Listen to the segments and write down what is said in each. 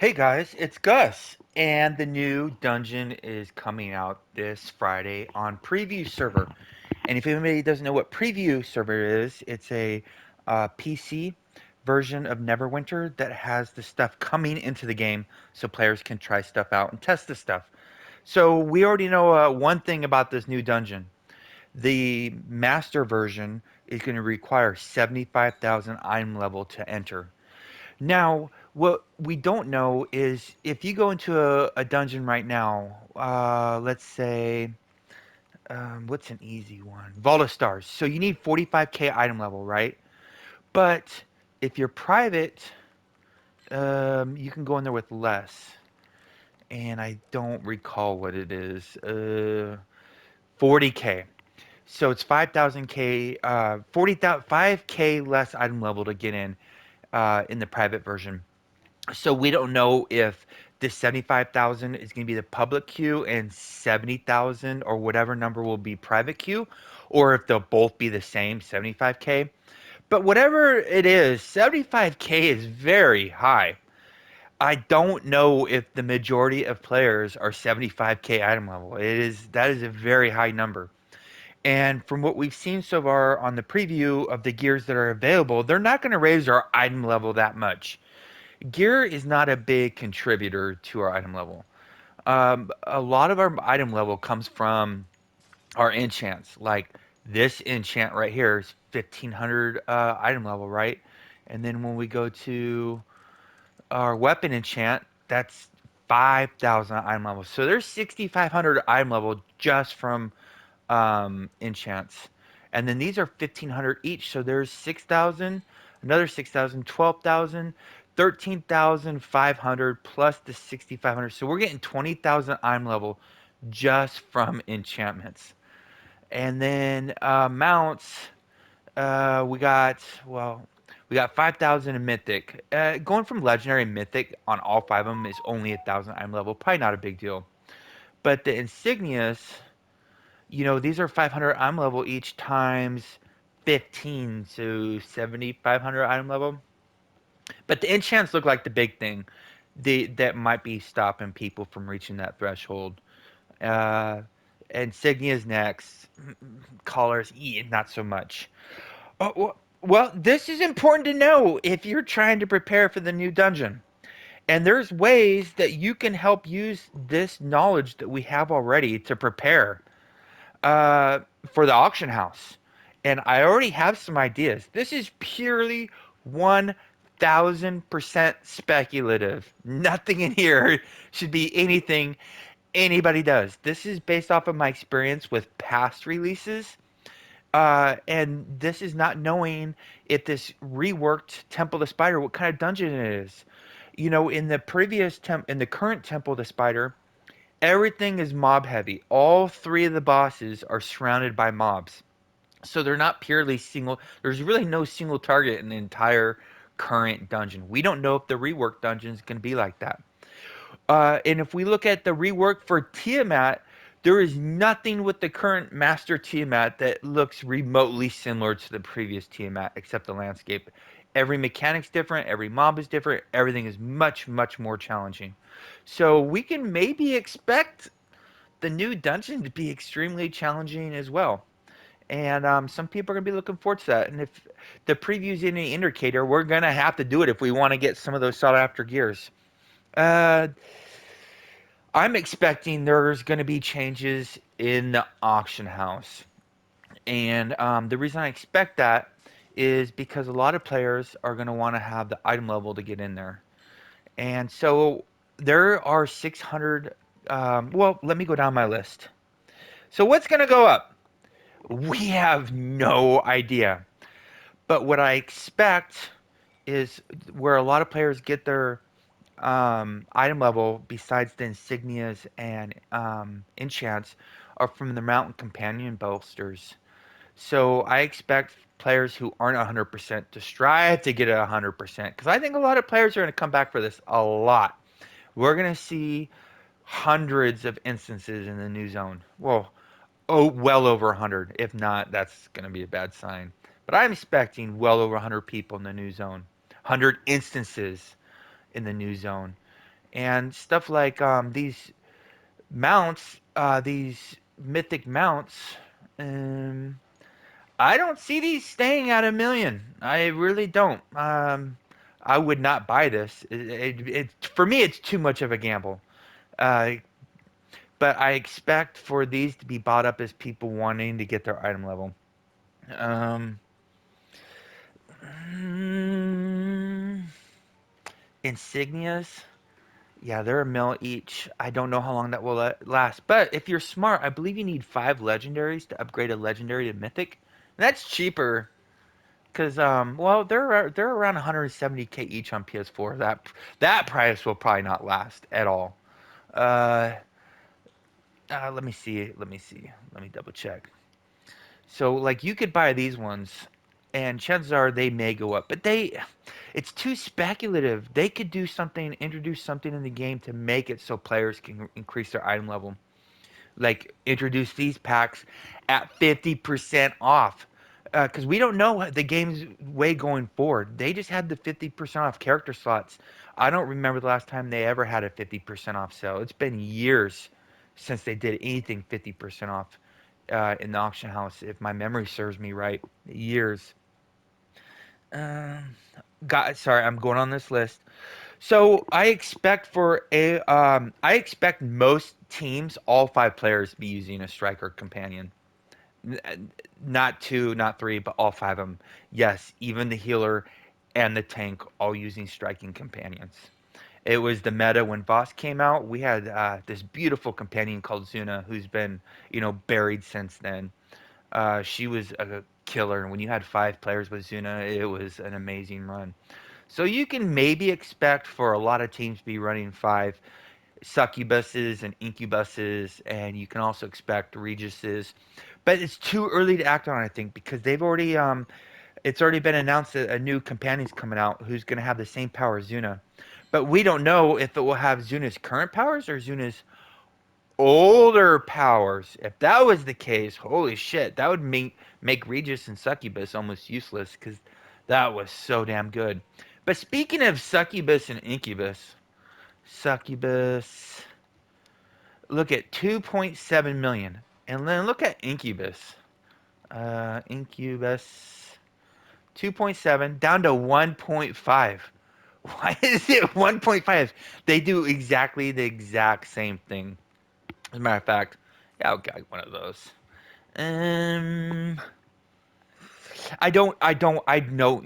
Hey guys, it's Gus, and the new dungeon is coming out this Friday on Preview Server. And if anybody doesn't know what Preview Server is, it's a PC version of Neverwinter that has the stuff coming into the game so players can try stuff out and test the stuff. So we already know one thing about this new dungeon. The master version is going to require 75,000 item level to enter. Now, what we don't know is if you go into a dungeon right now, let's say, what's an easy one? Vault of Stars. So you need 45k item level, right? But if you're private, you can go in there with less. And I don't recall what it is. 40k. So it's 5,000k, 40,000, 5k less item level to get in the private version. So we don't know if this 75,000 is going to be the public queue and 70,000 or whatever number will be private queue, or if they'll both be the same, 75k. But whatever it is, 75k is very high. I don't know if the majority of players are 75k item level. That is a very high number. And from what we've seen so far on the preview of the gears that are available, they're not going to raise our item level that much. Gear is not a big contributor to our item level. A lot of our item level comes from our enchants. Like this enchant right here is 1500 item level, right? And then when we go to our weapon enchant, that's 5000 item level. So there's 6500 item level just from enchants. And then these are 1500 each. So there's 6000, another 6000, 12,000, 13,500 plus the 6500. So we're getting 20,000 I'm level just from enchantments. And then mounts, we got 5,000 in mythic. Going from legendary and mythic on all five of them is only 1,000 I'm level. Probably not a big deal. But the insignias, these are 500 item level each times 15, so 7,500 item level. But the enchants look like the big thing that might be stopping people from reaching that threshold. Uh, Insignia's next. Collars, not so much. Well, this is important to know if you're trying to prepare for the new dungeon. And there's ways that you can help use this knowledge that we have already to prepare uh, for the auction house. And I already have some ideas. This is purely 1000% speculative. Nothing in here should be anything anybody does. This is based off of my experience with past releases. And this is not knowing if this reworked Temple of the Spider, what kind of dungeon it is. In the in the current Temple of the Spider, everything is mob heavy. All three of the bosses are surrounded by mobs. So they're not purely single. There's really no single target in the entire current dungeon. We don't know if the rework dungeon is going to be like that. And if we look at the rework for Tiamat, there is nothing with the current Master Tiamat that looks remotely similar to the previous Tiamat, except the landscape. Every mechanic's different, every mob is different, everything is much, much more challenging. So we can maybe expect the new dungeon to be extremely challenging as well. And some people are going to be looking forward to that. And if the preview's any indicator, we're going to have to do it if we want to get some of those sought after gears. Uh, I'm expecting there's going to be changes in the auction house. And the reason I expect that is because a lot of players are going to want to have the item level to get in there. And so there are 600. Let me go down my list. So what's going to go up? We have no idea. But what I expect is where a lot of players get their item level, besides the insignias and enchants, are from the mountain companion bolsters. So I expect players who aren't 100% to strive to get it 100%, because I think a lot of players are going to come back for this a lot. We're going to see hundreds of instances in the new zone. Well over 100. If not, that's going to be a bad sign. But I'm expecting well over 100 people in the new zone. 100 instances in the new zone. And stuff like these mounts, these mythic mounts, um, I don't see these staying at 1 million. I really don't. I would not buy this. For me, it's too much of a gamble. Uh, but I expect for these to be bought up as people wanting to get their item level. Um, mm, Insignias, yeah, they're 1 mil each. I don't know how long that will last. But if you're smart, I believe you need 5 legendaries to upgrade a legendary to mythic. And that's cheaper because well, they're around 170K each on PS4. That price will probably not last at all. Uh, Let me see. Let me see. Let me double check. So like you could buy these ones, and chances are they may go up, but it's too speculative. They could do something, introduce something in the game to make it so players can increase their item level. Like introduce these packs at 50% off. Because we don't know what the game's way going forward. They just had the 50% off character slots. I don't remember the last time they ever had a 50% off sale. It's been years since they did anything 50% off in the auction house, if my memory serves me right. Years. Um, sorry, I'm going on this list. So I expect most teams, all 5 players, to be using a striker companion. Not two, not three, but all 5 of them. Yes, even the healer and the tank all using striking companions. It was the meta when Voss came out. We had this beautiful companion called Zuna, who's been, buried since then. She was a killer, and when you had 5 players with Zuna, it was an amazing run. So you can maybe expect for a lot of teams to be running 5 succubuses and incubuses, and you can also expect regises. But it's too early to act on, I think, because it's already been announced that a new companion's coming out who's going to have the same power as Zuna. But we don't know if it will have Zuna's current powers or Zuna's older powers. If that was the case, holy shit, that would make Regis and Succubus almost useless because that was so damn good. But speaking of Succubus and Incubus, Succubus, look at 2.7 million, and then look at Incubus. Incubus 2.7 down to 1.5. Why is it 1.5? They do exactly the exact same thing. As a matter of fact, yeah, I'll get one of those. Um, I know,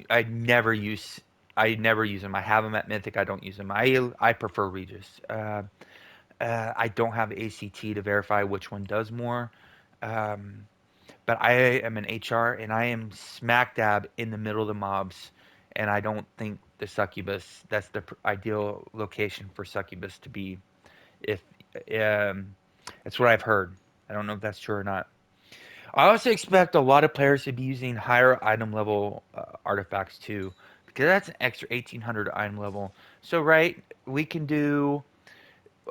I never use them. I have them at Mythic. I don't use them. I prefer Regis. I don't have ACT to verify which one does more. Um, but I am an HR and I am smack dab in the middle of the mobs, and I don't think the succubus that's the ideal location for succubus to be. If um, That's what I've heard. I don't know if that's true or not. I also expect a lot of players to be using higher item level artifacts too, because that's an extra 1800 item level. So right, we can do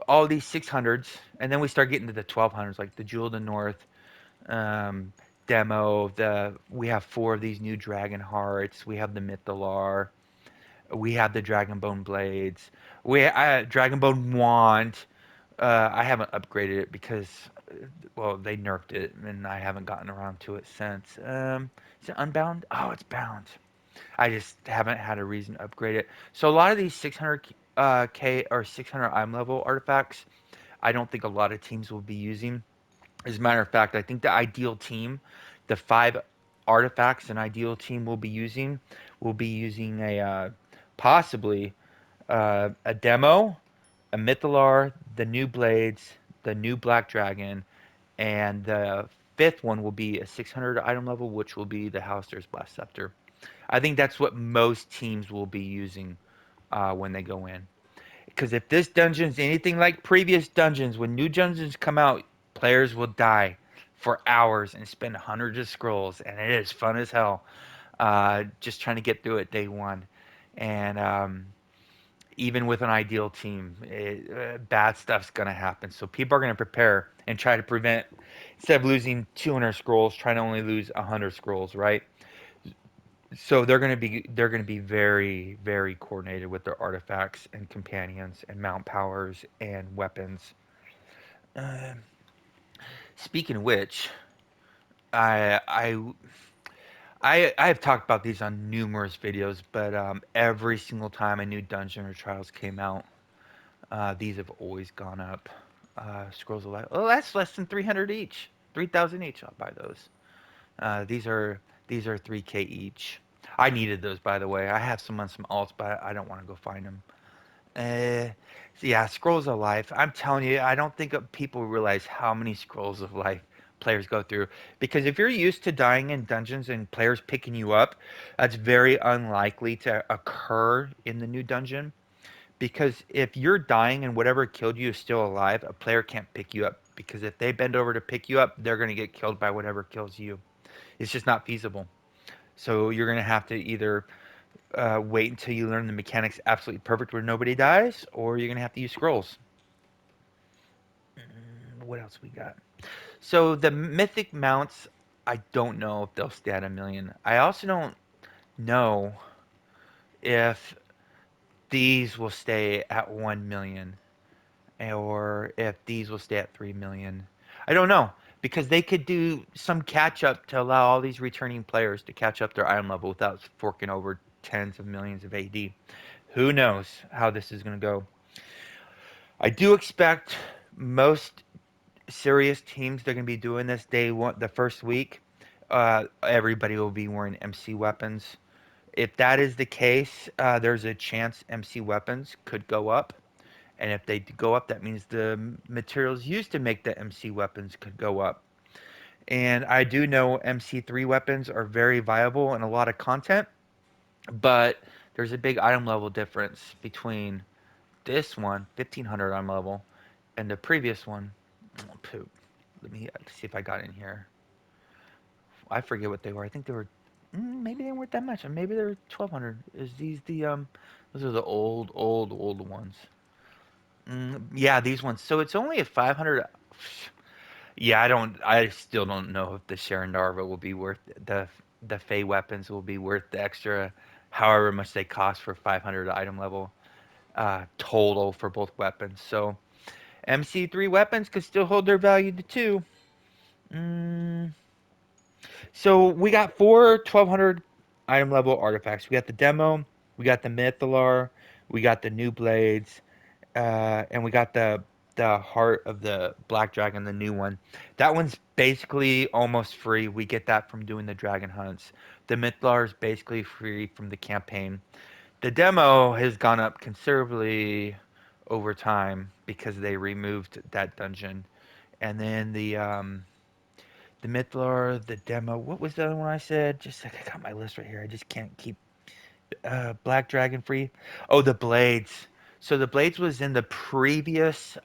all these 600s, and then we start getting to the 1200s, like the Jewel of the North, um, demo. We have 4 of these new Dragon Hearts. We have the Mythalar. We have the Dragon Bone Blades. Dragon Bone Wand. I haven't upgraded it because, well, they nerfed it, and I haven't gotten around to it since. Is it Unbound? Oh, it's bound. I just haven't had a reason to upgrade it. So a lot of these 600 K or 600 IM level artifacts, I don't think a lot of teams will be using. As a matter of fact, I think the ideal team, the 5 artifacts an ideal team will be using a possibly a demo, a Mythalar, the new Blades, the new Black Dragon, and the 5th one will be a 600 item level, which will be the Houster's Blast Scepter. I think that's what most teams will be using when they go in. Because if this dungeon's anything like previous dungeons, when new dungeons come out, players will die for hours and spend hundreds of scrolls, and it is fun as hell. Just trying to get through it day one, and even with an ideal team, bad stuff's gonna happen. So people are gonna prepare and try to prevent, instead of losing 200 scrolls, try to only lose 100 scrolls, right? So they're gonna be very very coordinated with their artifacts and companions and mount powers and weapons. Uh, Speaking of which, I I I have talked about these on numerous videos, but every single time a new dungeon or trials came out, these have always gone up. Scrolls of Life. Oh, that's less than 300 each. 3,000 each. I'll buy those. These are 3K each. I needed those, by the way. I have some on some alts, but I don't want to go find them. Uh, so yeah, Scrolls of Life. I'm telling you, I don't think people realize how many Scrolls of Life players go through. Because if you're used to dying in dungeons and players picking you up, that's very unlikely to occur in the new dungeon. Because if you're dying and whatever killed you is still alive, a player can't pick you up. Because if they bend over to pick you up, they're going to get killed by whatever kills you. It's just not feasible. So you're going to have to either wait until you learn the mechanics absolutely perfect where nobody dies, or you're going to have to use scrolls. What else we got? So the mythic mounts, I don't know if they'll stay at 1 million. I also don't know if these will stay at 1 million or if these will stay at 3 million. I don't know because they could do some catch up to allow all these returning players to catch up their item level without forking over tens of millions of AD. Who knows how this is going to go? I do expect most serious teams they're going to be doing this day one, the first week. Everybody will be wearing MC weapons. If that is the case, there's a chance MC weapons could go up. And if they go up, that means the materials used to make the MC weapons could go up. And I do know MC3 weapons are very viable in a lot of content, but there's a big item level difference between this one, 1500 item level, and the previous one. Oh, poop. Let me see if I got in here. I forget what they were. I think they were. Maybe they weren't that much. Maybe they're 1200. Is these the Those are the old ones. Yeah, these ones. So it's only a 500. Yeah, I don't. I still don't know if the Sharondarva will be worth the Fey weapons will be worth the extra, however much they cost for 500 item level total for both weapons. So MC3 weapons could still hold their value to two. Mm, so we got four 1200 item level artifacts. We got the demo, we got the Mythalar, we got the new blades, and we got the heart of the black dragon, the new one. That one's basically almost free. We get that from doing the dragon hunts. The Mythalar is basically free from the campaign. The demo has gone up considerably over time because they removed that dungeon. And then the Mythalar, the demo. What was the other one I said? Just like I got my list right here. I just can't keep Black Dragon free. Oh, the blades. So the blades was in the previous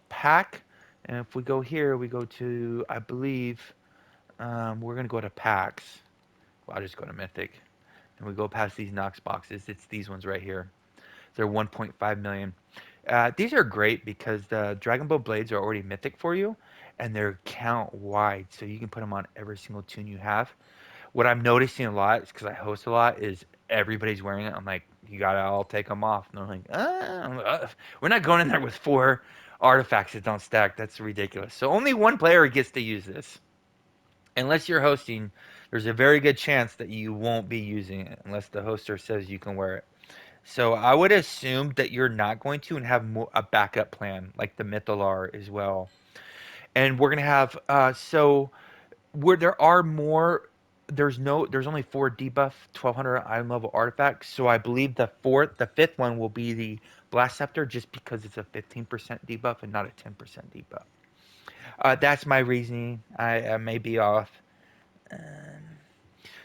pack. And if we go here, we go to I believe we're gonna go to packs. Well, I'll just go to Mythic, and we go past these Nox boxes. It's these ones right here. They're 1.5 million. These are great because the Dragon Ball blades are already mythic for you, and they're count wide, so you can put them on every single tune you have. What I'm noticing a lot is because I host a lot is everybody's wearing it. I'm like, you gotta all take them off, and they're like, we're not going in there with four artifacts that don't stack. That's ridiculous. So only one player gets to use this. Unless you're hosting, there's a very good chance that you won't be using it unless the hoster says you can wear it. So I would assume that you're not going to and have a backup plan like the Mythalar as well. And we're gonna have where there are more. There's only four debuff 1200 item level artifacts. So I believe the fifth one will be the Blast Scepter just because it's a 15% debuff and not a 10% debuff. That's my reasoning. I may be off. Um,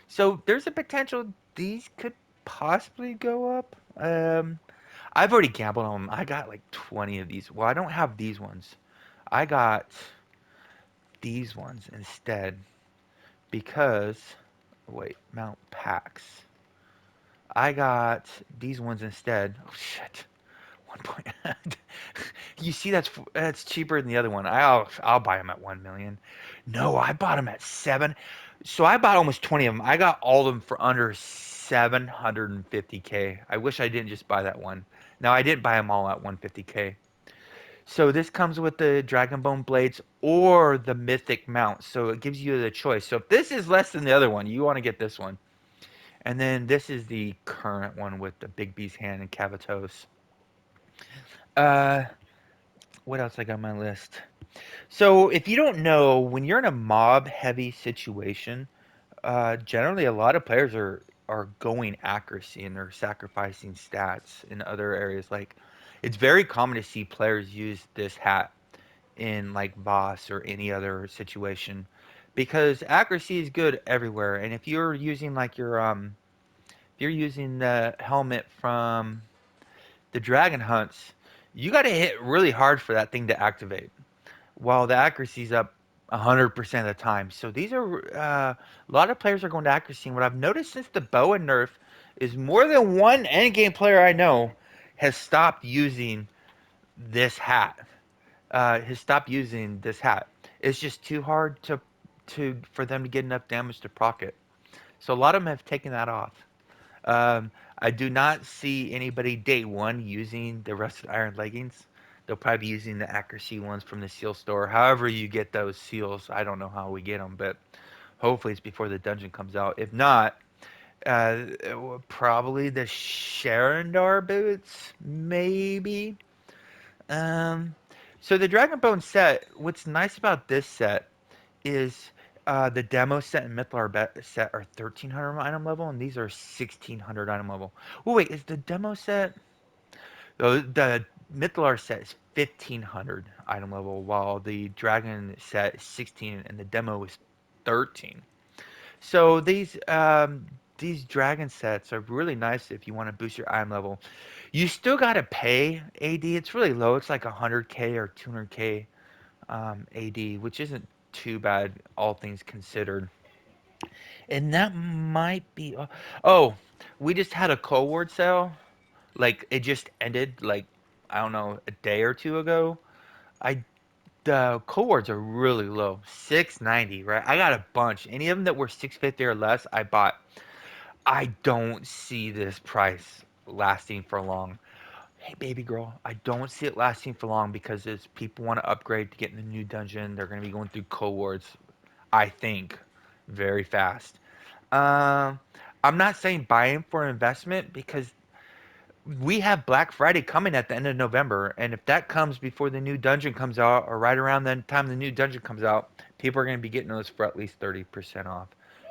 so there's a potential these could possibly go up. I've already gambled on them. I got like 20 of these. Well, I don't have these ones. I got these ones instead because wait, mount packs. I got these ones instead. Oh shit. One point. You see, that's cheaper than the other one. I'll buy them at 1 million. No, I bought them at seven. So I bought almost 20 of them. I got all of them for under 750K. I wish I didn't just buy that one. Now I didn't buy them all at 150K. So this comes with the Dragon Bone blades or the Mythic mount. So it gives you the choice. So if this is less than the other one, you want to get this one. And then this is the current one with the Big B's hand and Cavatos. Uh, what else I got on my list? So if you don't know, when you're in a mob heavy situation, generally a lot of players are going accuracy and they're sacrificing stats in other areas. Like it's very common to see players use this hat in like boss or any other situation because accuracy is good everywhere. And if you're using like your if you're using the helmet from the dragon hunts, you got to hit really hard for that thing to activate. While the accuracy's up 100% of the time. So these are a lot of players are going to accuracy. And what I've noticed since the bow and nerf is more than one endgame player I know has stopped using this hat. Has stopped using this hat. It's just too hard to for them to get enough damage to proc it. So a lot of them have taken that off. I do not see anybody day one using the rusted iron leggings. They'll probably be using the accuracy ones from the seal store. However you get those seals, I don't know how we get them, but hopefully it's before the dungeon comes out. If not, probably the Sharandar boots, maybe. Um, so the Dragon Bone set. What's nice about this set is the demo set and Mythlar set are 1300 item level, and these are 1600 item level. Oh wait, is the demo set? Oh, the Mythlar set is 1500 item level, while the Dragon set is 16, and the demo is 13. So these Dragon sets are really nice if you want to boost your item level. You still gotta pay AD. It's really low. It's like 100K or 200K AD, which isn't too bad, all things considered. And that might be. Oh, we just had a Cohort sale. Like it just ended. Like I don't know, a day or two ago. I the Cohorts are really low, 690. Right? I got a bunch. Any of them that were 650 or less, I bought. I don't see this price lasting for long. Hey, baby girl, I don't see it lasting for long because as people want to upgrade to get in the new dungeon, they're going to be going through cohorts, I think, very fast. Um, I'm not saying buying for investment because we have Black Friday coming at the end of November, and if that comes before the new dungeon comes out, or right around the time the new dungeon comes out, people are going to be getting those for at least 30% off.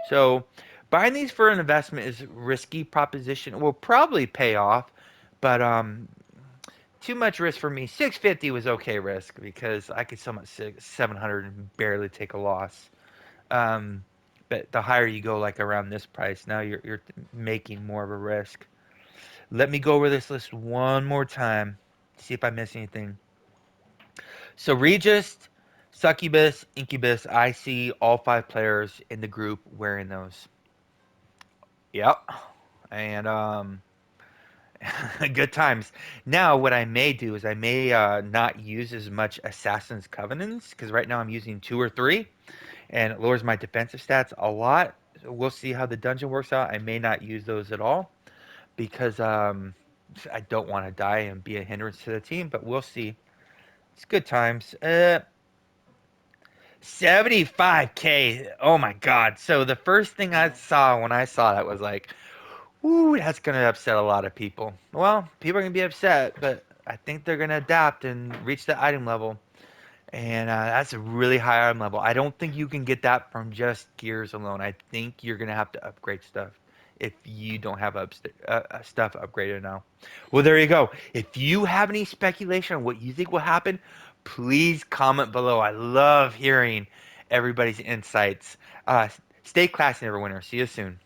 So, buying these for an investment is a risky proposition. It will probably pay off, but too much risk for me. 650 was okay risk because I could sell them at 700 and barely take a loss. Um, but the higher you go, like around this price, now you're making more of a risk. Let me go over this list one more time. See if I miss anything. So Regis, Succubus, Incubus. I see all five players in the group wearing those. Yep. And good times. Now, what I may do is I may not use as much Assassin's Covenants because right now I'm using two or three, and it lowers my defensive stats a lot. So we'll see how the dungeon works out. I may not use those at all because I don't want to die and be a hindrance to the team, but we'll see. It's good times. 75K. Oh my God. So the first thing I saw when I saw that was like, ooh, that's going to upset a lot of people. Well, people are going to be upset, but I think they're going to adapt and reach the item level. And that's a really high item level. I don't think you can get that from just gears alone. I think you're going to have to upgrade stuff if you don't have stuff upgraded now. Well, there you go. If you have any speculation on what you think will happen, please comment below. I love hearing everybody's insights. Stay classy, Neverwinter. See you soon.